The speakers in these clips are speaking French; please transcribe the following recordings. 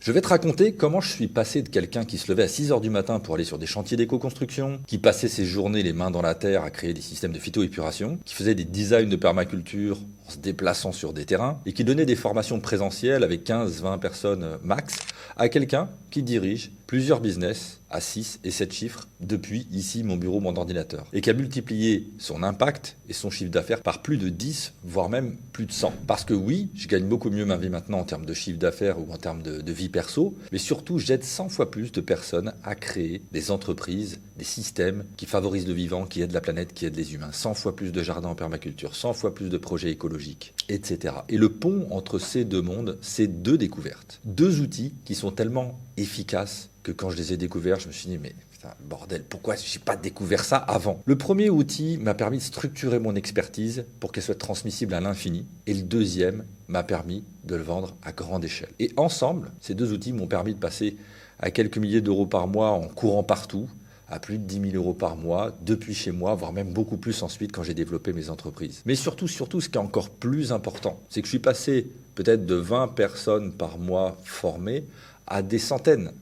Je vais te raconter comment je suis passé de quelqu'un qui se levait à 6 heures du matin pour aller sur des chantiers d'éco-construction, qui passait ses journées les mains dans la terre à créer des systèmes de phytoépuration, qui faisait des designs de permaculture en se déplaçant sur des terrains, et qui donnait des formations présentielles avec 15-20 personnes max, à quelqu'un qui dirige plusieurs business à 6 et 7 chiffres depuis ici mon bureau, mon ordinateur, et qui a multiplié son impact et son chiffre d'affaires par plus de 10, voire même plus de 100. Parce que oui, je gagne beaucoup mieux ma vie maintenant en termes de chiffre d'affaires ou en termes de vie perso, mais surtout j'aide 100 fois plus de personnes à créer des entreprises, des systèmes qui favorisent le vivant, qui aident la planète, qui aident les humains. 100 fois plus de jardins en permaculture, 100 fois plus de projets écologiques, etc. Et le pont entre ces deux mondes, c'est deux découvertes. Deux outils qui sont tellement efficaces que quand je les ai découverts, je me suis dit, mais putain, bordel, pourquoi je n'ai pas découvert ça avant? Le premier outil m'a permis de structurer mon expertise pour qu'elle soit transmissible à l'infini. Et le deuxième m'a permis de le vendre à grande échelle. Et ensemble, ces deux outils m'ont permis de passer à quelques milliers d'euros par mois en courant partout, à plus de 10 000 euros par mois, depuis chez moi, voire même beaucoup plus ensuite quand j'ai développé mes entreprises. Mais surtout, ce qui est encore plus important, c'est que je suis passé peut-être de 20 personnes par mois formées à des centaines.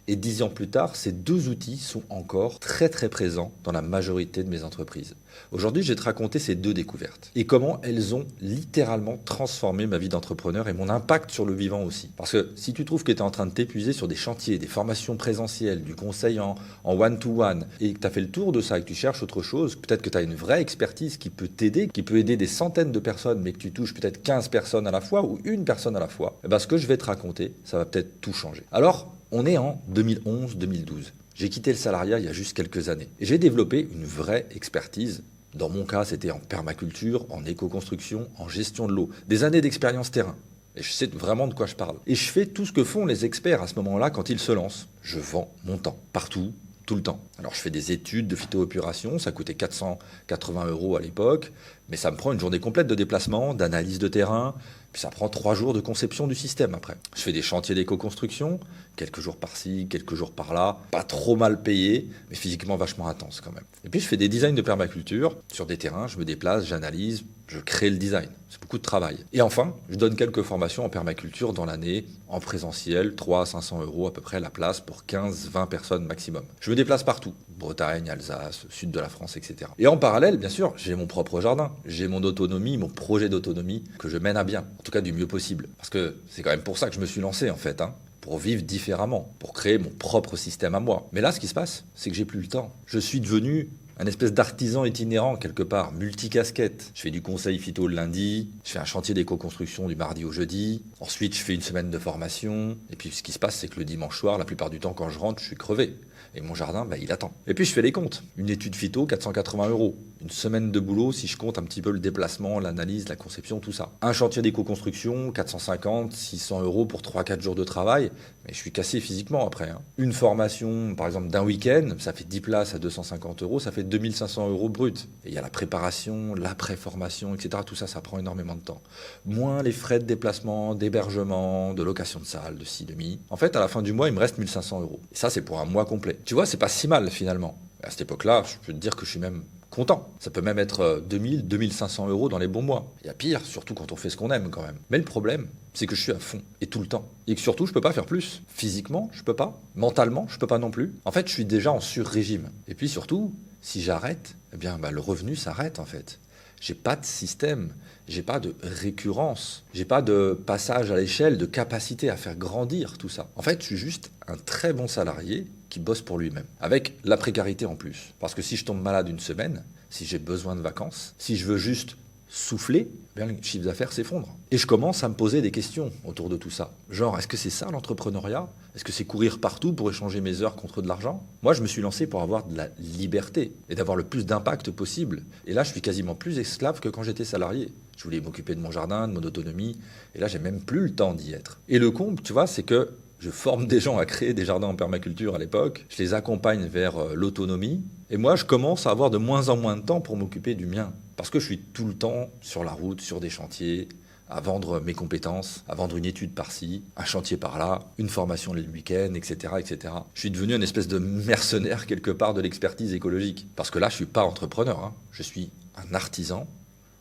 Et 10 ans plus tard, ces deux outils sont encore très très présents dans la majorité de mes entreprises. Aujourd'hui, je vais te raconter ces deux découvertes et comment elles ont littéralement transformé ma vie d'entrepreneur et mon impact sur le vivant aussi. Parce que si tu trouves que tu es en train de t'épuiser sur des chantiers, des formations présentielles, du conseil en one-to-one et que tu as fait le tour de ça et que tu cherches autre chose, peut-être que tu as une vraie expertise qui peut t'aider, qui peut aider des centaines de personnes, mais que tu touches peut-être 15 personnes à la fois ou une personne à la fois, et bien ce que je vais te raconter, ça va peut-être tout changer. Alors, on est en 2011-2012. J'ai quitté le salariat il y a juste quelques années. Et j'ai développé une vraie expertise. Dans mon cas, c'était en permaculture, en éco-construction, en gestion de l'eau. Des années d'expérience terrain. Et je sais vraiment de quoi je parle. Et je fais tout ce que font les experts à ce moment-là quand ils se lancent. Je vends mon temps. Partout, tout le temps. Alors je fais des études de phytoépuration, ça coûtait 480 € à l'époque, mais ça me prend une journée complète de déplacement, d'analyse de terrain, puis ça prend 3 jours de conception du système après. Je fais des chantiers d'éco-construction, quelques jours par-ci, quelques jours par-là, pas trop mal payé, mais physiquement vachement intense quand même. Et puis je fais des designs de permaculture sur des terrains, je me déplace, j'analyse, je crée le design. C'est beaucoup de travail. Et enfin, je donne quelques formations en permaculture dans l'année, en présentiel, 300 à 500 € à peu près la place pour 15-20 personnes maximum. Je me déplace partout, Bretagne, Alsace, sud de la France, etc. Et en parallèle, bien sûr, j'ai mon propre jardin, j'ai mon autonomie, mon projet d'autonomie que je mène à bien, en tout cas du mieux possible. Parce que c'est quand même pour ça que je me suis lancé en fait, pour vivre différemment, pour créer mon propre système à moi. Mais là, ce qui se passe, c'est que j'ai plus le temps. Je suis devenu un espèce d'artisan itinérant quelque part, multicasquette. Je fais du conseil phyto le lundi, je fais un chantier d'éco-construction du mardi au jeudi, ensuite je fais une semaine de formation, et puis ce qui se passe, c'est que le dimanche soir, la plupart du temps quand je rentre, je suis crevé. Et mon jardin, il attend. Et puis je fais les comptes. Une étude phyto, 480 €. Une semaine de boulot, si je compte un petit peu le déplacement, l'analyse, la conception, tout ça. Un chantier d'éco-construction, 450, 600 € pour 3-4 jours de travail. Mais je suis cassé physiquement après. Une formation, par exemple, d'un week-end, ça fait 10 places à 250 €, ça fait 2500 € brut. Et il y a la préparation, l'après-formation, etc. Tout ça, ça prend énormément de temps. Moins les frais de déplacement, d'hébergement, de location de salle, de ci, de mi. En fait, à la fin du mois, il me reste 1500 €. Et ça, c'est pour un mois complet. Tu vois, c'est pas si mal finalement. À cette époque-là, je peux te dire que je suis même content. Ça peut même être 2000, 2500 € dans les bons mois. Il y a pire, surtout quand on fait ce qu'on aime quand même. Mais le problème, c'est que je suis à fond et tout le temps. Et que surtout, je peux pas faire plus. Physiquement, je peux pas. Mentalement, je peux pas non plus. En fait, je suis déjà en sur-régime. Et puis surtout, si j'arrête, le revenu s'arrête en fait. J'ai pas de système, j'ai pas de récurrence, j'ai pas de passage à l'échelle, de capacité à faire grandir tout ça. En fait, je suis juste un très bon salarié qui bosse pour lui-même, avec la précarité en plus. Parce que si je tombe malade une semaine, si j'ai besoin de vacances, si je veux juste souffler, le chiffre d'affaires s'effondre. Et je commence à me poser des questions autour de tout ça. Genre, est-ce que c'est ça l'entrepreneuriat? Est-ce que c'est courir partout pour échanger mes heures contre de l'argent? Moi, je me suis lancé pour avoir de la liberté et d'avoir le plus d'impact possible. Et là, je suis quasiment plus esclave que quand j'étais salarié. Je voulais m'occuper de mon jardin, de mon autonomie. Et là, j'ai même plus le temps d'y être. Et le comble, tu vois, c'est que je forme des gens à créer des jardins en permaculture à l'époque. Je les accompagne vers l'autonomie. Et moi, je commence à avoir de moins en moins de temps pour m'occuper du mien. Parce que je suis tout le temps sur la route, sur des chantiers, à vendre mes compétences, à vendre une étude par-ci, un chantier par-là, une formation le week-end, etc., etc. Je suis devenu une espèce de mercenaire quelque part de l'expertise écologique. Parce que là, je ne suis pas entrepreneur, je suis un artisan.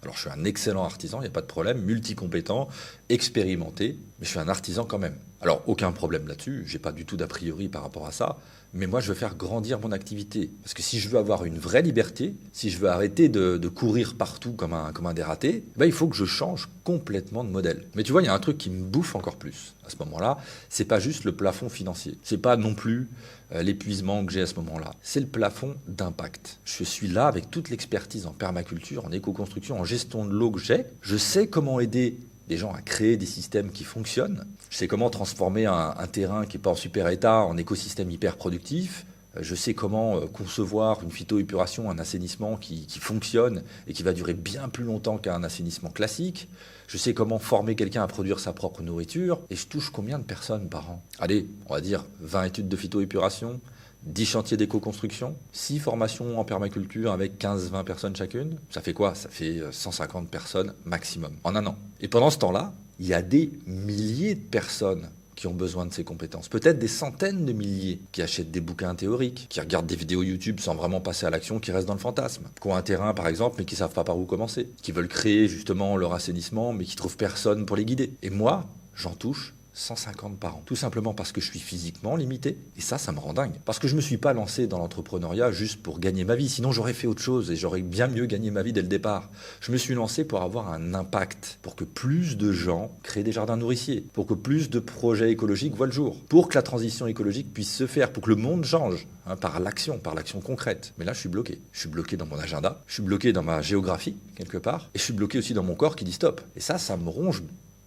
Alors, je suis un excellent artisan, il n'y a pas de problème, multicompétent, expérimenté, mais je suis un artisan quand même. Alors, aucun problème là-dessus, j'ai pas du tout d'a priori par rapport à ça, mais moi, je veux faire grandir mon activité. Parce que si je veux avoir une vraie liberté, si je veux arrêter de courir partout comme un dératé, il faut que je change complètement de modèle. Mais tu vois, il y a un truc qui me bouffe encore plus à ce moment-là, c'est pas juste le plafond financier, c'est pas non plus l'épuisement que j'ai à ce moment-là, c'est le plafond d'impact. Je suis là avec toute l'expertise en permaculture, en éco-construction, en gestion de l'eau que j'ai, je sais comment aider des gens à créer des systèmes qui fonctionnent. Je sais comment transformer un terrain qui n'est pas en super état en écosystème hyper productif. Je sais comment concevoir une phytoépuration, un assainissement qui fonctionne et qui va durer bien plus longtemps qu'un assainissement classique. Je sais comment former quelqu'un à produire sa propre nourriture. Et je touche combien de personnes par an? Allez, on va dire 20 études de phytoépuration, 10 chantiers d'éco-construction, 6 formations en permaculture avec 15-20 personnes chacune. Ça fait quoi? Ça fait 150 personnes maximum en un an. Et pendant ce temps-là, il y a des milliers de personnes qui ont besoin de ces compétences. Peut-être des centaines de milliers qui achètent des bouquins théoriques, qui regardent des vidéos YouTube sans vraiment passer à l'action, qui restent dans le fantasme, qui ont un terrain par exemple mais qui ne savent pas par où commencer, qui veulent créer justement leur assainissement mais qui ne trouvent personne pour les guider. Et moi, j'en touche 150 par an. Tout simplement parce que je suis physiquement limité. Et ça me rend dingue. Parce que je ne me suis pas lancé dans l'entrepreneuriat juste pour gagner ma vie. Sinon, j'aurais fait autre chose et j'aurais bien mieux gagné ma vie dès le départ. Je me suis lancé pour avoir un impact. Pour que plus de gens créent des jardins nourriciers. Pour que plus de projets écologiques voient le jour. Pour que la transition écologique puisse se faire. Pour que le monde change. Par l'action concrète. Mais là, je suis bloqué. Je suis bloqué dans mon agenda. Je suis bloqué dans ma géographie, quelque part. Et je suis bloqué aussi dans mon corps qui dit stop. Et ça me ronge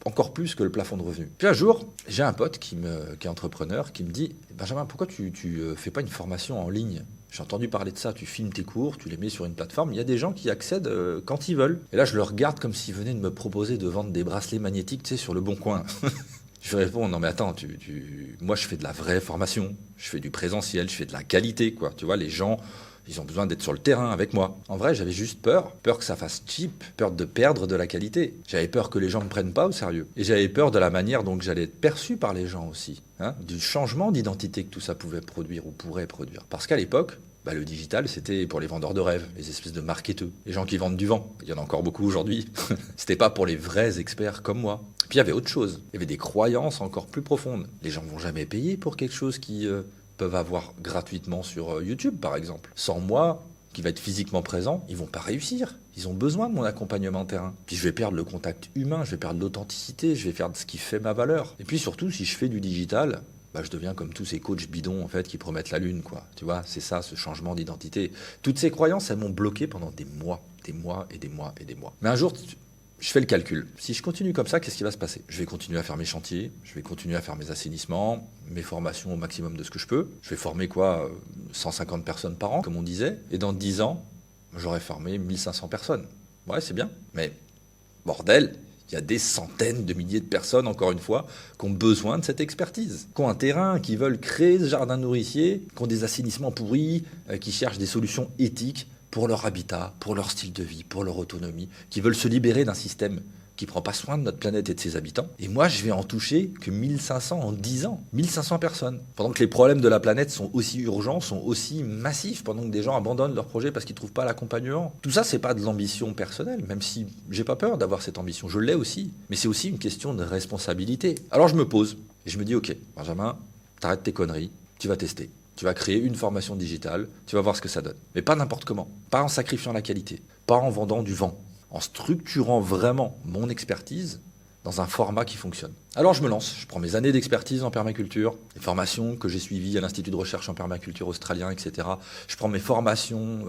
encore plus que le plafond de revenus. Puis un jour, j'ai un pote qui est entrepreneur qui me dit « Benjamin, pourquoi tu fais pas une formation en ligne ? J'ai entendu parler de ça, tu filmes tes cours, tu les mets sur une plateforme, il y a des gens qui accèdent quand ils veulent. » Et là, je le regarde comme s'il venait de me proposer de vendre des bracelets magnétiques, tu sais, sur le bon coin. Je lui réponds « Non mais attends, moi je fais de la vraie formation, je fais du présentiel, je fais de la qualité, quoi. Tu vois, les gens... Ils ont besoin d'être sur le terrain avec moi. En vrai, j'avais juste peur que ça fasse cheap, peur de perdre de la qualité. J'avais peur que les gens ne me prennent pas au sérieux. Et j'avais peur de la manière dont j'allais être perçu par les gens aussi. Du changement d'identité que tout ça pouvait produire ou pourrait produire. Parce qu'à l'époque, le digital, c'était pour les vendeurs de rêves, les espèces de marketeux, les gens qui vendent du vent. Il y en a encore beaucoup aujourd'hui. C'était pas pour les vrais experts comme moi. Puis il y avait autre chose. Il y avait des croyances encore plus profondes. Les gens vont jamais payer pour quelque chose qui... peuvent avoir gratuitement sur YouTube, par exemple. Sans moi, qui va être physiquement présent, ils vont pas réussir. Ils ont besoin de mon accompagnement terrain. Puis je vais perdre le contact humain, je vais perdre l'authenticité, je vais perdre ce qui fait ma valeur. Et puis surtout, si je fais du digital, je deviens comme tous ces coachs bidons en fait qui promettent la lune, quoi. Tu vois, c'est ça, ce changement d'identité. Toutes ces croyances, elles m'ont bloqué pendant des mois et des mois et des mois. Mais un jour, je fais le calcul. Si je continue comme ça, qu'est-ce qui va se passer? Je vais continuer à faire mes chantiers, je vais continuer à faire mes assainissements, mes formations au maximum de ce que je peux. Je vais former 150 personnes par an, comme on disait. Et dans 10 ans, j'aurai formé 1500 personnes. Ouais, c'est bien. Mais bordel, il y a des centaines de milliers de personnes, encore une fois, qui ont besoin de cette expertise, qui ont un terrain, qui veulent créer ce jardin nourricier, qui ont des assainissements pourris, qui cherchent des solutions éthiques pour leur habitat, pour leur style de vie, pour leur autonomie, qui veulent se libérer d'un système qui ne prend pas soin de notre planète et de ses habitants. Et moi, je vais en toucher que 1500 en 10 ans. 1500 personnes. Pendant que les problèmes de la planète sont aussi urgents, sont aussi massifs, pendant que des gens abandonnent leur projet parce qu'ils ne trouvent pas l'accompagnement. Tout ça, c'est pas de l'ambition personnelle, même si j'ai pas peur d'avoir cette ambition. Je l'ai aussi. Mais c'est aussi une question de responsabilité. Alors je me pose et je me dis, ok, Benjamin, t'arrêtes tes conneries, tu vas tester. Tu vas créer une formation digitale, tu vas voir ce que ça donne. Mais pas n'importe comment. Pas en sacrifiant la qualité. Pas en vendant du vent. En structurant vraiment mon expertise dans un format qui fonctionne. Alors je me lance, je prends mes années d'expertise en permaculture, les formations que j'ai suivies à l'Institut de recherche en permaculture australien, etc. Je prends mes formations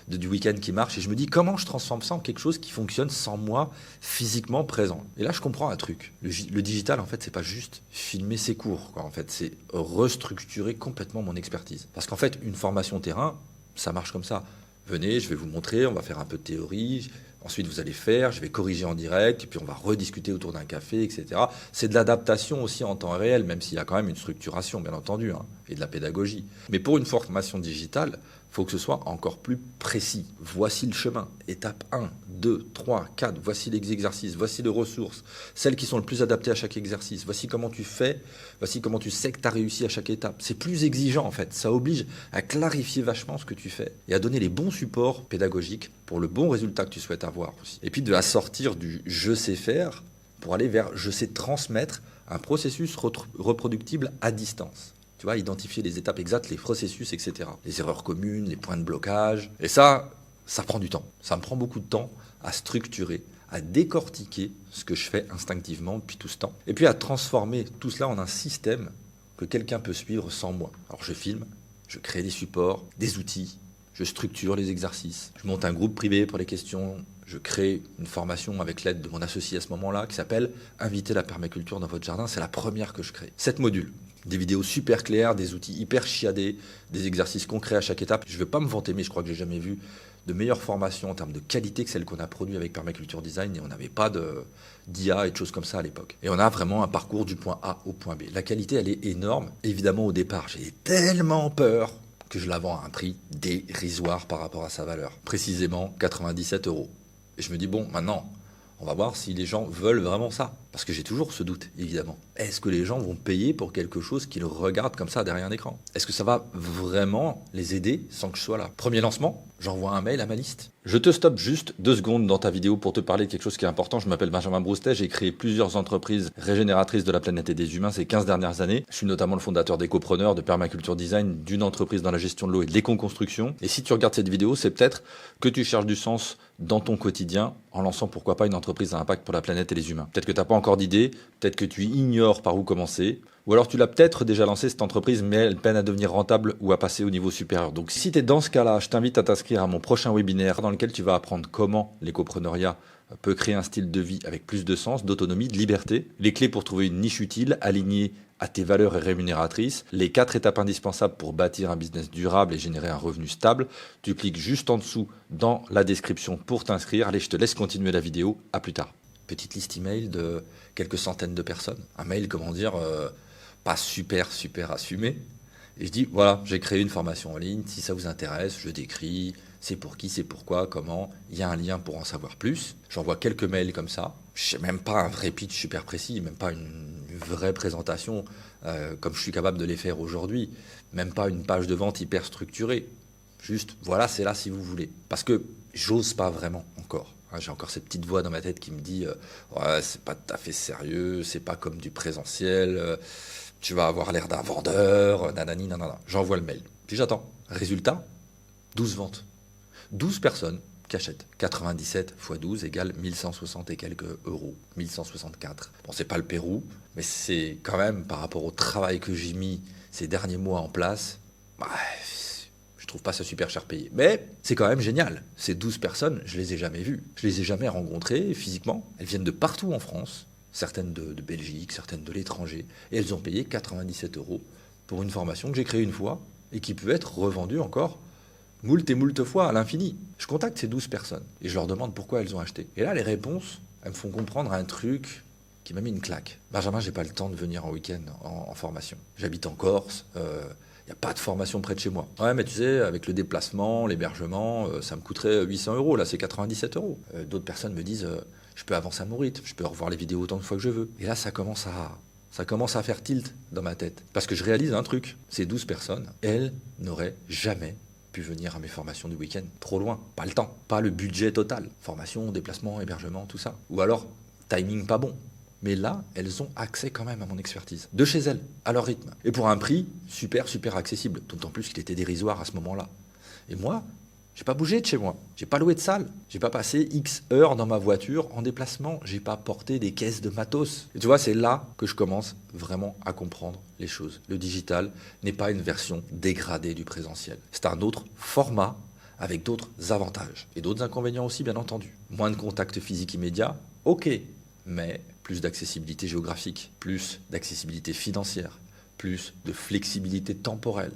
du week-end qui marchent et je me dis comment je transforme ça en quelque chose qui fonctionne sans moi physiquement présent. Et là je comprends un truc. Le digital en fait c'est pas juste filmer ses cours, quoi. En fait c'est restructurer complètement mon expertise. Parce qu'en fait une formation terrain, ça marche comme ça. Venez, je vais vous montrer, on va faire un peu de théorie. Ensuite, vous allez faire, je vais corriger en direct, et puis on va rediscuter autour d'un café, etc. C'est de l'adaptation aussi en temps réel, même s'il y a quand même une structuration, bien entendu, et de la pédagogie. Mais pour une formation digitale, il faut que ce soit encore plus précis. Voici le chemin. Étape 1, 2, 3, 4. Voici les exercices. Voici les ressources. Celles qui sont le plus adaptées à chaque exercice. Voici comment tu fais. Voici comment tu sais que tu as réussi à chaque étape. C'est plus exigeant, en fait. Ça oblige à clarifier vachement ce que tu fais et à donner les bons supports pédagogiques pour le bon résultat que tu souhaites avoir aussi. Et puis de la sortir du « je sais faire » pour aller vers « je sais transmettre » un processus reproductible à distance. Tu vois, identifier les étapes exactes, les processus, etc. Les erreurs communes, les points de blocage. Et ça prend du temps. Ça me prend beaucoup de temps à structurer, à décortiquer ce que je fais instinctivement depuis tout ce temps. Et puis à transformer tout cela en un système que quelqu'un peut suivre sans moi. Alors je filme, je crée des supports, des outils, je structure les exercices, je monte un groupe privé pour les questions, je crée une formation avec l'aide de mon associé à ce moment-là qui s'appelle « Inviter la permaculture dans votre jardin ». C'est la première que je crée. 7 modules. Des vidéos super claires, des outils hyper chiadés, des exercices concrets à chaque étape. Je ne vais pas me vanter, mais je crois que j'ai jamais vu de meilleure formation en termes de qualité que celle qu'on a produite avec Permaculture Design, et on n'avait pas d'IA et de choses comme ça à l'époque. Et on a vraiment un parcours du point A au point B. La qualité, elle est énorme. Évidemment, au départ, j'ai tellement peur que je la vends à un prix dérisoire par rapport à sa valeur. Précisément 97 €. Et je me dis, bon, maintenant, on va voir si les gens veulent vraiment ça. Parce que j'ai toujours ce doute, évidemment. Est-ce que les gens vont payer pour quelque chose qu'ils regardent comme ça derrière un écran? Est-ce que ça va vraiment les aider sans que je sois là? Premier lancement, j'envoie un mail à ma liste. Je te stoppe juste 2 secondes dans ta vidéo pour te parler de quelque chose qui est important. Je m'appelle Benjamin Broustet, j'ai créé plusieurs entreprises régénératrices de la planète et des humains ces 15 dernières années. Je suis notamment le fondateur d'Ecopreneur, de Permaculture Design, d'une entreprise dans la gestion de l'eau et de l'éco-construction. Et si tu regardes cette vidéo, c'est peut-être que tu cherches du sens dans ton quotidien en lançant pourquoi pas une entreprise à impact pour la planète et les humains. Peut-être que tu n'as pas encore d'idée, peut-être que tu ignores par où commencer, ou alors tu l'as peut-être déjà lancé cette entreprise, mais elle peine à devenir rentable ou à passer au niveau supérieur. Donc si tu es dans ce cas-là, je t'invite à t'inscrire à mon prochain webinaire dans lequel tu vas apprendre comment l'écopreneuriat peut créer un style de vie avec plus de sens, d'autonomie, de liberté, les clés pour trouver une niche utile, alignée à tes valeurs et rémunératrices, les 4 étapes indispensables pour bâtir un business durable et générer un revenu stable. Tu cliques juste en dessous dans la description pour t'inscrire. Allez, je te laisse continuer la vidéo. À plus tard. Petite liste email de quelques centaines de personnes. Un mail, comment dire, pas super assumé. Et je dis, voilà, j'ai créé une formation en ligne. Si ça vous intéresse, je décris. C'est pour qui, c'est pourquoi, comment. Il y a un lien pour en savoir plus. J'envoie quelques mails comme ça. Je n'ai même pas un vrai pitch super précis, même pas une vraie présentation comme je suis capable de les faire aujourd'hui. Même pas une page de vente hyper structurée. Juste, voilà, c'est là si vous voulez. Parce que j'ose pas vraiment encore. J'ai encore cette petite voix dans ma tête qui me dit ouais, c'est pas tout à fait sérieux, c'est pas comme du présentiel, tu vas avoir l'air d'un vendeur, nanani, nanana. J'envoie le mail. Puis j'attends. Résultat, 12 ventes. 12 personnes qui achètent. 97 x 12 égale 1160 et quelques euros. 1164. Bon, c'est pas le Pérou, mais c'est quand même, par rapport au travail que j'ai mis ces derniers mois en place, je trouve pas ça super cher payé. Mais c'est quand même génial. Ces 12 personnes, je les ai jamais vues. Je les ai jamais rencontrées physiquement. Elles viennent de partout en France. Certaines de Belgique, certaines de l'étranger. Et elles ont payé 97 € pour une formation que j'ai créée une fois et qui peut être revendue encore moult et moult fois à l'infini. Je contacte ces 12 personnes et je leur demande pourquoi elles ont acheté. Et là, les réponses, elles me font comprendre un truc qui m'a mis une claque. Benjamin, j'ai pas le temps de venir en week-end en formation. J'habite en Corse, il n'y a pas de formation près de chez moi. Ouais, mais tu sais, avec le déplacement, l'hébergement, ça me coûterait 800 €. Là, c'est 97 €. D'autres personnes me disent, je peux avancer à mon rythme, je peux revoir les vidéos autant de fois que je veux. Et là, ça commence à faire tilt dans ma tête. Parce que je réalise un truc. Ces 12 personnes, elles n'auraient jamais pu venir à mes formations du week-end. Trop loin. Pas le temps. Pas le budget total. Formation, déplacement, hébergement, tout ça. Ou alors, timing pas bon. Mais là, elles ont accès quand même à mon expertise. De chez elles, à leur rythme. Et pour un prix super accessible. D'autant plus qu'il était dérisoire à ce moment-là. Et moi, j'ai pas bougé de chez moi. J'ai pas loué de salle. J'ai pas passé X heures dans ma voiture en déplacement. J'ai pas porté des caisses de matos. Et tu vois, c'est là que je commence vraiment à comprendre les choses. Le digital n'est pas une version dégradée du présentiel. C'est un autre format avec d'autres avantages. Et d'autres inconvénients aussi, bien entendu. Moins de contact physique immédiat, ok. Mais plus d'accessibilité géographique, plus d'accessibilité financière, plus de flexibilité temporelle.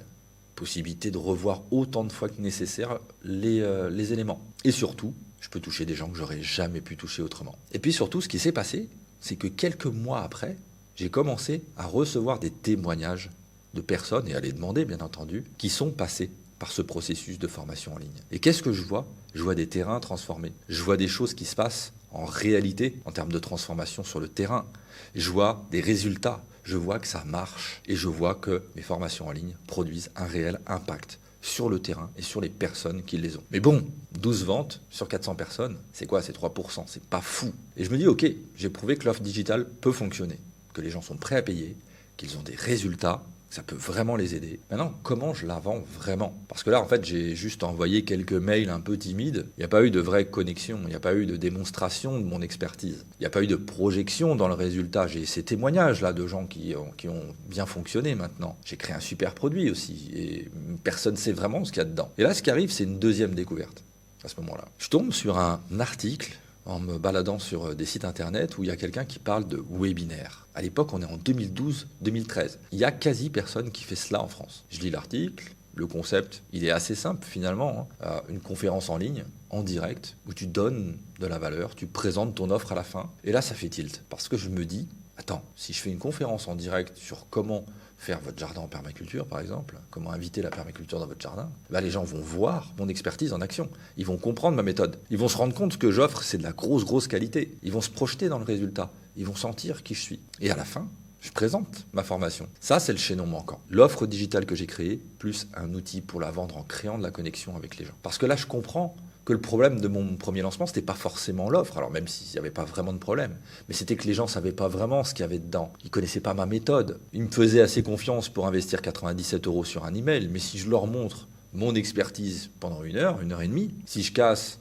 Possibilité de revoir autant de fois que nécessaire les éléments. Et surtout, je peux toucher des gens que j'aurais jamais pu toucher autrement. Et puis surtout, ce qui s'est passé, c'est que quelques mois après, j'ai commencé à recevoir des témoignages de personnes, et à les demander bien entendu, qui sont passées par ce processus de formation en ligne. Et qu'est-ce que je vois? Je vois des terrains transformés. Je vois des choses qui se passent en réalité, en termes de transformation sur le terrain. Je vois des résultats. Je vois que ça marche et je vois que mes formations en ligne produisent un réel impact sur le terrain et sur les personnes qui les ont. Mais bon, 12 ventes sur 400 personnes, c'est quoi? C'est 3%, c'est pas fou. Et je me dis, ok, j'ai prouvé que l'offre digitale peut fonctionner. que les gens sont prêts à payer, qu'ils ont des résultats, ça peut vraiment les aider. Maintenant, comment je la vends vraiment? Parce que là, en fait, j'ai juste envoyé quelques mails un peu timides. Il n'y a pas eu de vraie connexion, il n'y a pas eu de démonstration de mon expertise. Il n'y a pas eu de projection dans le résultat. J'ai ces témoignages-là de gens qui ont bien fonctionné maintenant. J'ai créé un super produit aussi et personne ne sait vraiment ce qu'il y a dedans. Et là, ce qui arrive, c'est une deuxième découverte à ce moment-là. Je tombe sur un article en me baladant sur des sites internet où il y a quelqu'un qui parle de webinaire. À l'époque, on est en 2012-2013. Il y a quasi personne qui fait cela en France. Je lis l'article, le concept, il est assez simple finalement. Une conférence en ligne, en direct, où tu donnes de la valeur, tu présentes ton offre à la fin. Et là, ça fait tilt. Parce que je me dis, attends, si je fais une conférence en direct sur comment faire votre jardin en permaculture, par exemple, comment inviter la permaculture dans votre jardin, les gens vont voir mon expertise en action. Ils vont comprendre ma méthode. Ils vont se rendre compte que j'offre, c'est de la grosse qualité. Ils vont se projeter dans le résultat. Ils vont sentir qui je suis. Et à la fin, je présente ma formation. Ça, c'est le chaînon manquant. L'offre digitale que j'ai créée, plus un outil pour la vendre en créant de la connexion avec les gens. Parce que là, je comprends que le problème de mon premier lancement, c'était pas forcément l'offre, alors même s'il n'y avait pas vraiment de problème, mais c'était que les gens savaient pas vraiment ce qu'il y avait dedans. Ils connaissaient pas ma méthode. Ils me faisaient assez confiance pour investir 97 € sur un email, mais si je leur montre mon expertise pendant une heure et demie, si je casse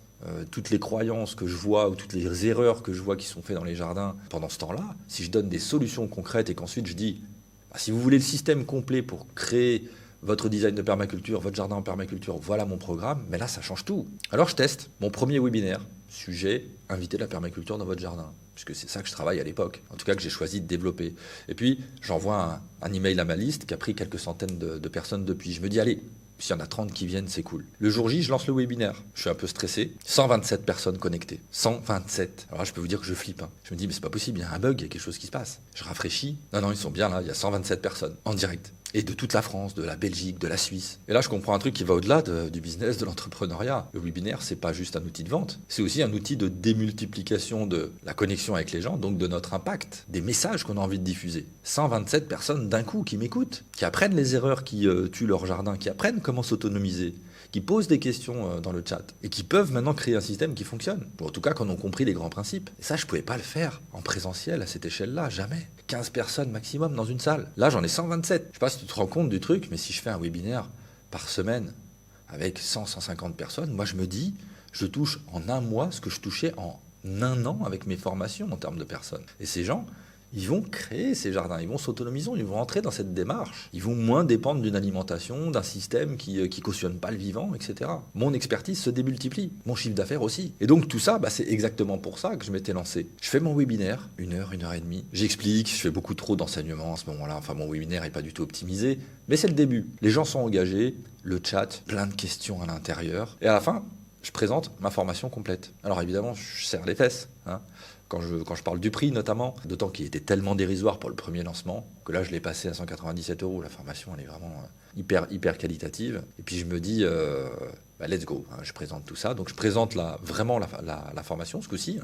toutes les croyances que je vois ou toutes les erreurs que je vois qui sont faites dans les jardins pendant ce temps-là, si je donne des solutions concrètes et qu'ensuite je dis, si vous voulez le système complet pour créer votre design de permaculture, votre jardin en permaculture, voilà mon programme, mais là ça change tout. Alors je teste mon premier webinaire, sujet, inviter la permaculture dans votre jardin, puisque c'est ça que je travaille à l'époque, en tout cas que j'ai choisi de développer. Et puis j'envoie un email à ma liste qui a pris quelques centaines de personnes depuis. Je me dis, allez, s'il y en a 30 qui viennent, c'est cool. Le jour J, je lance le webinaire. Je suis un peu stressé. 127 personnes connectées. 127. Alors là, je peux vous dire que je flippe. Je me dis, mais c'est pas possible, il y a un bug, il y a quelque chose qui se passe. Je rafraîchis. Non, ils sont bien là, il y a 127 personnes en direct. Et de toute la France, de la Belgique, de la Suisse. Et là, je comprends un truc qui va au-delà du business, de l'entrepreneuriat. Le webinaire, c'est pas juste un outil de vente, c'est aussi un outil de démultiplication de la connexion avec les gens, donc de notre impact, des messages qu'on a envie de diffuser. 127 personnes d'un coup qui m'écoutent, qui apprennent les erreurs qui tuent leur jardin, qui apprennent comment s'autonomiser, qui posent des questions dans le chat et qui peuvent maintenant créer un système qui fonctionne. Ou en tout cas, qu'on a compris les grands principes. Et ça, je pouvais pas le faire en présentiel à cette échelle-là, jamais. 15 personnes maximum dans une salle. Là, j'en ai 127. Je sais pas si tu te rends compte du truc, mais si je fais un webinaire par semaine avec 100-150 personnes, moi, je me dis, je touche en un mois ce que je touchais en un an avec mes formations en termes de personnes. Et ces gens, ils vont créer ces jardins, ils vont s'autonomiser, ils vont entrer dans cette démarche. Ils vont moins dépendre d'une alimentation, d'un système qui cautionne pas le vivant, etc. Mon expertise se démultiplie, mon chiffre d'affaires aussi. Et donc tout ça, c'est exactement pour ça que je m'étais lancé. Je fais mon webinaire, 1 heure, 1 heure et demie. J'explique, je fais beaucoup trop d'enseignements à ce moment-là. Enfin, mon webinaire n'est pas du tout optimisé, mais c'est le début. Les gens sont engagés, le chat, plein de questions à l'intérieur. Et à la fin, je présente ma formation complète. Alors évidemment, je serre les fesses, Quand je parle du prix notamment, d'autant qu'il était tellement dérisoire pour le premier lancement, que là je l'ai passé à 197 €. La formation, elle est vraiment hyper qualitative. Et puis je me dis, let's go, je présente tout ça. Donc je présente vraiment la formation ce coup-ci.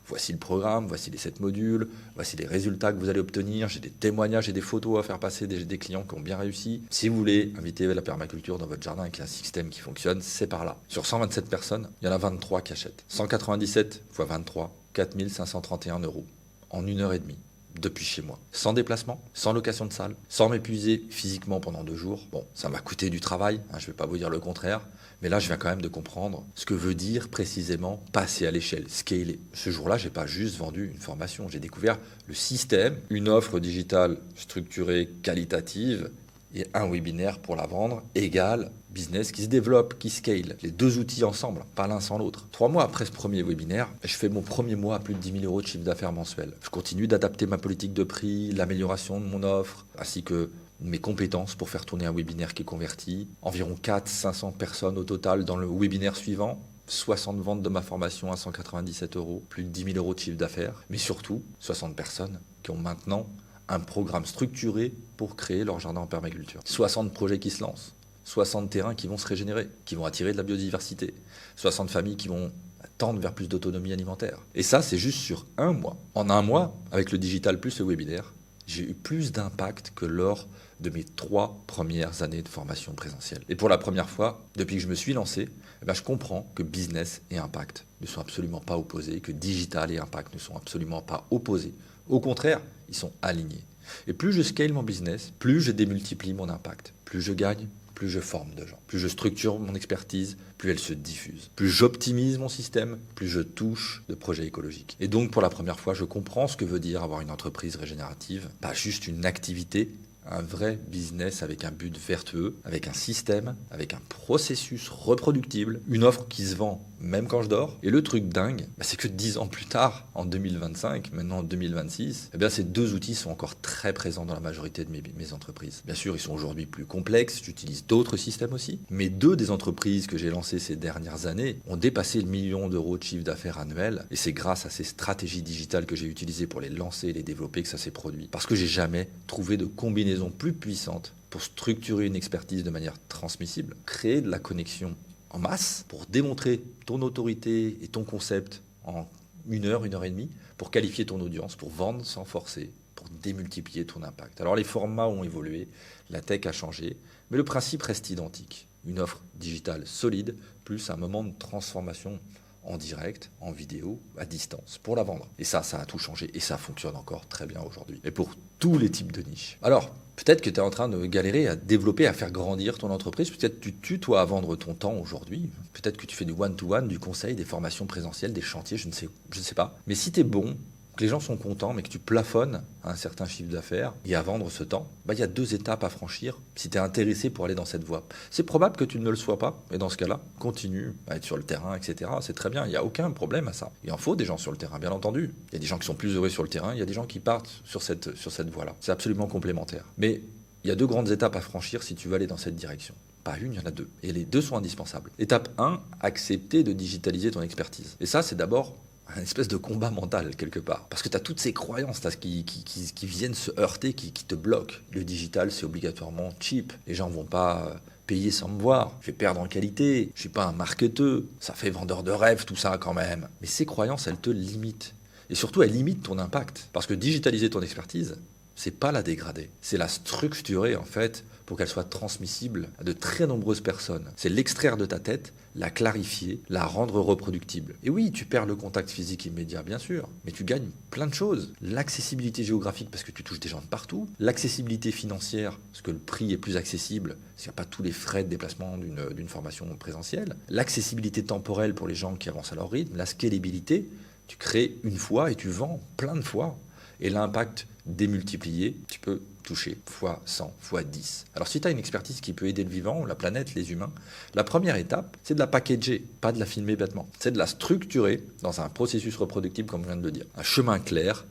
Voici le programme, voici les 7 modules, voici les résultats que vous allez obtenir. J'ai des témoignages et des photos à faire passer des clients qui ont bien réussi. Si vous voulez inviter la permaculture dans votre jardin avec un système qui fonctionne, c'est par là. Sur 127 personnes, il y en a 23 qui achètent. 197 x 23, 4 531 € en 1 heure et demie. Depuis chez moi, sans déplacement, sans location de salle, sans m'épuiser physiquement pendant 2 jours. Bon, ça m'a coûté du travail, je ne vais pas vous dire le contraire, mais là je viens quand même de comprendre ce que veut dire précisément passer à l'échelle, scaler. Ce jour-là, j'ai pas juste vendu une formation, j'ai découvert le système, une offre digitale structurée, qualitative, et un webinaire pour la vendre, égale business qui se développe, qui scale. Les 2 outils ensemble, pas l'un sans l'autre. 3 mois après ce premier webinaire, je fais mon premier mois à plus de 10 000 € de chiffre d'affaires mensuel. Je continue d'adapter ma politique de prix, l'amélioration de mon offre, ainsi que mes compétences pour faire tourner un webinaire qui est converti. Environ 400-500 personnes au total dans le webinaire suivant. 60 ventes de ma formation à 197 €, plus de 10 000 € de chiffre d'affaires. Mais surtout, 60 personnes qui ont maintenant un programme structuré pour créer leur jardin en permaculture. 60 projets qui se lancent, 60 terrains qui vont se régénérer, qui vont attirer de la biodiversité, 60 familles qui vont tendre vers plus d'autonomie alimentaire. Et ça, c'est juste sur un mois. En un mois, avec le digital plus le webinaire, j'ai eu plus d'impact que lors de mes 3 premières années de formation présentielle. Et pour la première fois, depuis que je me suis lancé, je comprends que business et impact ne sont absolument pas opposés, que digital et impact ne sont absolument pas opposés. Au contraire, ils sont alignés. Et plus je scale mon business, plus je démultiplie mon impact. Plus je gagne, plus je forme de gens. Plus je structure mon expertise, plus elle se diffuse. Plus j'optimise mon système, plus je touche de projets écologiques. Et donc, pour la première fois, je comprends ce que veut dire avoir une entreprise régénérative. Pas juste une activité, un vrai business avec un but vertueux, avec un système, avec un processus reproductible, une offre qui se vend même quand je dors. Et le truc dingue, c'est que 10 ans plus tard, en 2025, maintenant en 2026, ces deux outils sont encore très présents dans la majorité de mes entreprises. Bien sûr, ils sont aujourd'hui plus complexes, j'utilise d'autres systèmes aussi, mais deux des entreprises que j'ai lancées ces dernières années ont dépassé le million d'euros de chiffre d'affaires annuel, et c'est grâce à ces stratégies digitales que j'ai utilisées pour les lancer et les développer que ça s'est produit. Parce que j'ai jamais trouvé de combinaison plus puissante pour structurer une expertise de manière transmissible, créer de la connexion en masse pour démontrer ton autorité et ton concept en 1 heure et demie, pour qualifier ton audience, pour vendre sans forcer, pour démultiplier ton impact. Alors les formats ont évolué, la tech a changé, mais le principe reste identique. Une offre digitale solide, plus un moment de transformation en direct, en vidéo, à distance, pour la vendre. Et ça a tout changé, et ça fonctionne encore très bien aujourd'hui. Et pour tous les types de niches. Alors, peut-être que tu es en train de galérer à développer, à faire grandir ton entreprise. Peut-être que tu tues, toi, à vendre ton temps aujourd'hui. Peut-être que tu fais du one-to-one, du conseil, des formations présentielles, des chantiers, je ne sais pas. Mais si tu es bon, que les gens sont contents, mais que tu plafonnes à un certain chiffre d'affaires et à vendre ce temps, il y a 2 étapes à franchir si tu es intéressé pour aller dans cette voie. C'est probable que tu ne le sois pas, et dans ce cas-là, continue à être sur le terrain, etc. C'est très bien, il n'y a aucun problème à ça. Il en faut des gens sur le terrain, bien entendu. Il y a des gens qui sont plus heureux sur le terrain, il y a des gens qui partent sur cette voie-là. C'est absolument complémentaire. Mais il y a 2 grandes étapes à franchir si tu veux aller dans cette direction. Pas une, il y en a 2. Et les 2 sont indispensables. Étape 1, accepter de digitaliser ton expertise. Et ça, c'est d'abord un espèce de combat mental quelque part. Parce que tu as toutes ces croyances qui viennent se heurter, qui te bloquent. Le digital, c'est obligatoirement cheap. Les gens vont pas payer sans me voir. Je vais perdre en qualité. Je suis pas un marketeur. Ça fait vendeur de rêve tout ça quand même. Mais ces croyances, elles te limitent. Et surtout, elles limitent ton impact. Parce que digitaliser ton expertise, c'est pas la dégrader. C'est la structurer en fait pour qu'elle soit transmissible à de très nombreuses personnes. C'est l'extraire de ta tête, la clarifier, la rendre reproductible. Et oui, tu perds le contact physique immédiat, bien sûr, mais tu gagnes plein de choses. L'accessibilité géographique, parce que tu touches des gens de partout. L'accessibilité financière, parce que le prix est plus accessible, parce qu'il n'y a pas tous les frais de déplacement d'une formation présentielle. L'accessibilité temporelle pour les gens qui avancent à leur rythme. La scalabilité, tu crées une fois et tu vends plein de fois. Et l'impact démultiplié, tu peux toucher fois 100, fois 10. Alors si tu as une expertise qui peut aider le vivant, la planète, les humains, la première étape, c'est de la packager, pas de la filmer bêtement. C'est de la structurer dans un processus reproductible, comme je viens de le dire. Un chemin clair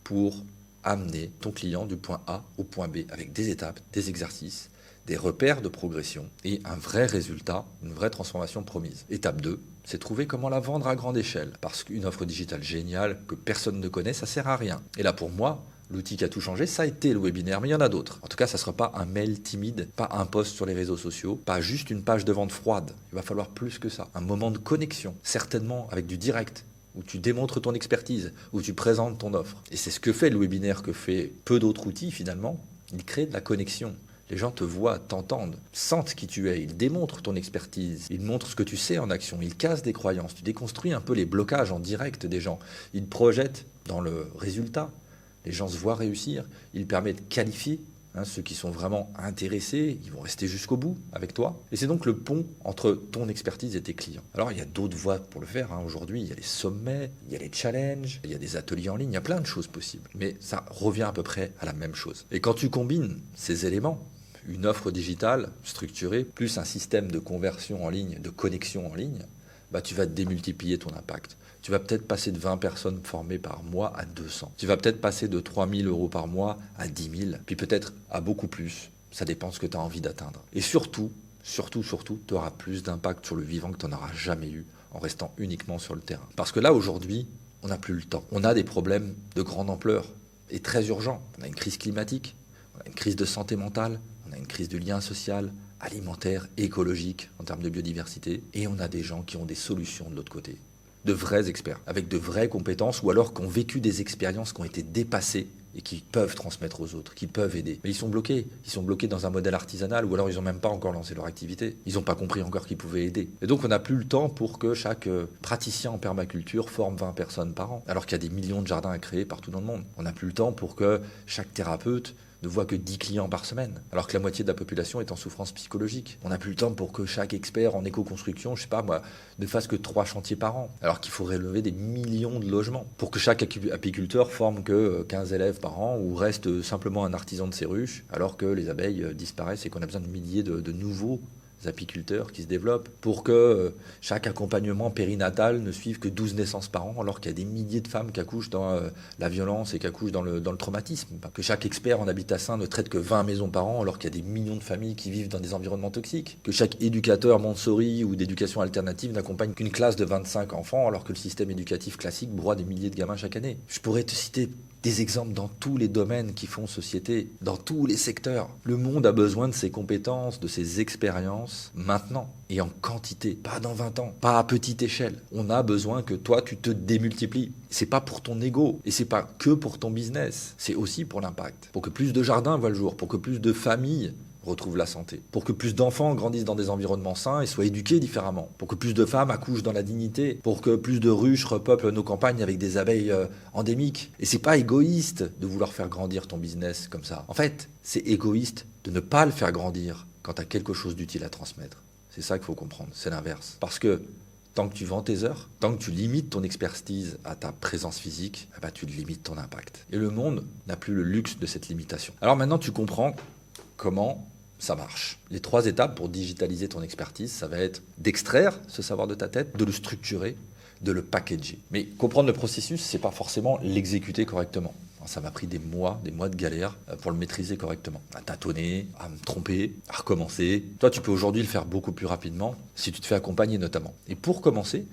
pour amener ton client du point A au point B, avec des étapes, des exercices, des repères de progression et un vrai résultat, une vraie transformation promise. Étape 2, c'est trouver comment la vendre à grande échelle. Parce qu'une offre digitale géniale que personne ne connaît, ça sert à rien. Et là, pour moi, l'outil qui a tout changé, ça a été le webinaire, mais il y en a d'autres. En tout cas, ça ne sera pas un mail timide, pas un post sur les réseaux sociaux, pas juste une page de vente froide. Il va falloir plus que ça. Un moment de connexion, certainement avec du direct, où tu démontres ton expertise, où tu présentes ton offre. Et c'est ce que fait le webinaire, que fait peu d'autres outils finalement. Il crée de la connexion. Les gens te voient, t'entendent, sentent qui tu es, ils démontrent ton expertise, ils montrent ce que tu sais en action, ils cassent des croyances, tu déconstruis un peu les blocages en direct des gens, ils te projettent dans le résultat, les gens se voient réussir, ils permettent de qualifier ceux qui sont vraiment intéressés, ils vont rester jusqu'au bout avec toi. Et c'est donc le pont entre ton expertise et tes clients. Alors il y a d'autres voies pour le faire. Aujourd'hui, il y a les sommets, il y a les challenges, il y a des ateliers en ligne, il y a plein de choses possibles. Mais ça revient à peu près à la même chose. Et quand tu combines ces éléments, une offre digitale structurée, plus un système de conversion en ligne, de connexion en ligne, tu vas démultiplier ton impact. Tu vas peut-être passer de 20 personnes formées par mois à 200. Tu vas peut-être passer de 3 000 euros par mois à 10 000, puis peut-être à beaucoup plus. Ça dépend de ce que tu as envie d'atteindre. Et surtout, tu auras plus d'impact sur le vivant que tu n'en auras jamais eu en restant uniquement sur le terrain. Parce que là, aujourd'hui, on n'a plus le temps. On a des problèmes de grande ampleur et très urgents. On a une crise climatique, on a une crise de santé mentale, on a une crise de lien social, alimentaire, écologique en termes de biodiversité. Et on a des gens qui ont des solutions de l'autre côté. De vrais experts, avec de vraies compétences, ou alors qui ont vécu des expériences qui ont été dépassées et qui peuvent transmettre aux autres, qui peuvent aider. Mais ils sont bloqués. Ils sont bloqués dans un modèle artisanal ou alors ils n'ont même pas encore lancé leur activité. Ils n'ont pas compris encore qu'ils pouvaient aider. Et donc on n'a plus le temps pour que chaque praticien en permaculture forme 20 personnes par an, alors qu'il y a des millions de jardins à créer partout dans le monde. On n'a plus le temps pour que chaque thérapeute ne voit que 10 clients par semaine, alors que la moitié de la population est en souffrance psychologique. On n'a plus le temps pour que chaque expert en éco-construction, je sais pas moi, ne fasse que 3 chantiers par an, alors qu'il faudrait lever des millions de logements. Pour que chaque apiculteur forme que 15 élèves par an ou reste simplement un artisan de ses ruches, alors que les abeilles disparaissent et qu'on a besoin de milliers de nouveaux apiculteurs qui se développent, pour que chaque accompagnement périnatal ne suive que 12 naissances par an, alors qu'il y a des milliers de femmes qui accouchent dans la violence et qui accouchent dans le traumatisme. Que chaque expert en habitat sain ne traite que 20 maisons par an, alors qu'il y a des millions de familles qui vivent dans des environnements toxiques. Que chaque éducateur Montessori ou d'éducation alternative n'accompagne qu'une classe de 25 enfants, alors que le système éducatif classique broie des milliers de gamins chaque année. Je pourrais te citer des exemples dans tous les domaines qui font société, dans tous les secteurs. Le monde a besoin de ses compétences, de ses expériences, maintenant, et en quantité, pas dans 20 ans, pas à petite échelle. On a besoin que toi, tu te démultiplies. C'est pas pour ton ego, et c'est pas que pour ton business, c'est aussi pour l'impact. Pour que plus de jardins voient le jour, pour que plus de familles retrouvent la santé, pour que plus d'enfants grandissent dans des environnements sains et soient éduqués différemment, pour que plus de femmes accouchent dans la dignité, pour que plus de ruches repeuplent nos campagnes avec des abeilles endémiques. Et c'est pas égoïste de vouloir faire grandir ton business comme ça. En fait, c'est égoïste de ne pas le faire grandir quand tu as quelque chose d'utile à transmettre. C'est ça qu'il faut comprendre, c'est l'inverse. Parce que tant que tu vends tes heures, tant que tu limites ton expertise à ta présence physique, eh ben, tu limites ton impact. Et le monde n'a plus le luxe de cette limitation. Alors maintenant, tu comprends comment ça marche. Les 3 étapes pour digitaliser ton expertise, ça va être d'extraire ce savoir de ta tête, de le structurer, de le packager. Mais comprendre le processus, c'est pas forcément l'exécuter correctement. Ça m'a pris des mois de galère pour le maîtriser correctement. À tâtonner, à me tromper, à recommencer. Toi, tu peux aujourd'hui le faire beaucoup plus rapidement si tu te fais accompagner notamment. Et pour commencer,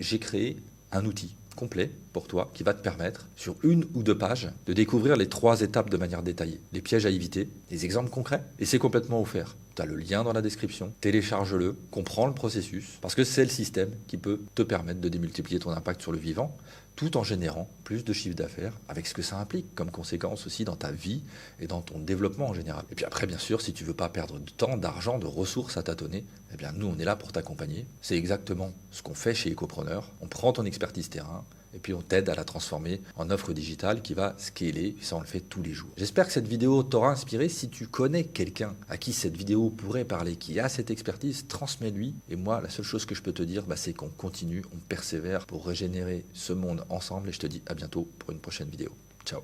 j'ai créé un outil complet pour toi qui va te permettre, sur 1 ou 2 pages, de découvrir les 3 étapes de manière détaillée. Les pièges à éviter, les exemples concrets, et c'est complètement offert. Tu as le lien dans la description, télécharge-le, comprends le processus, parce que c'est le système qui peut te permettre de démultiplier ton impact sur le vivant, tout en générant plus de chiffre d'affaires, avec ce que ça implique comme conséquence aussi dans ta vie et dans ton développement en général. Et puis après, bien sûr, si tu veux pas perdre de temps, d'argent, de ressources à tâtonner, eh bien nous, on est là pour t'accompagner. C'est exactement ce qu'on fait chez Ecopreneur. On prend ton expertise terrain, et puis on t'aide à la transformer en offre digitale qui va scaler, et ça on le fait tous les jours. J'espère que cette vidéo t'aura inspiré. Si tu connais quelqu'un à qui cette vidéo pourrait parler, qui a cette expertise, transmets-lui. Et moi, la seule chose que je peux te dire, c'est qu'on continue, on persévère pour régénérer ce monde ensemble, et je te dis à bientôt pour une prochaine vidéo. Ciao.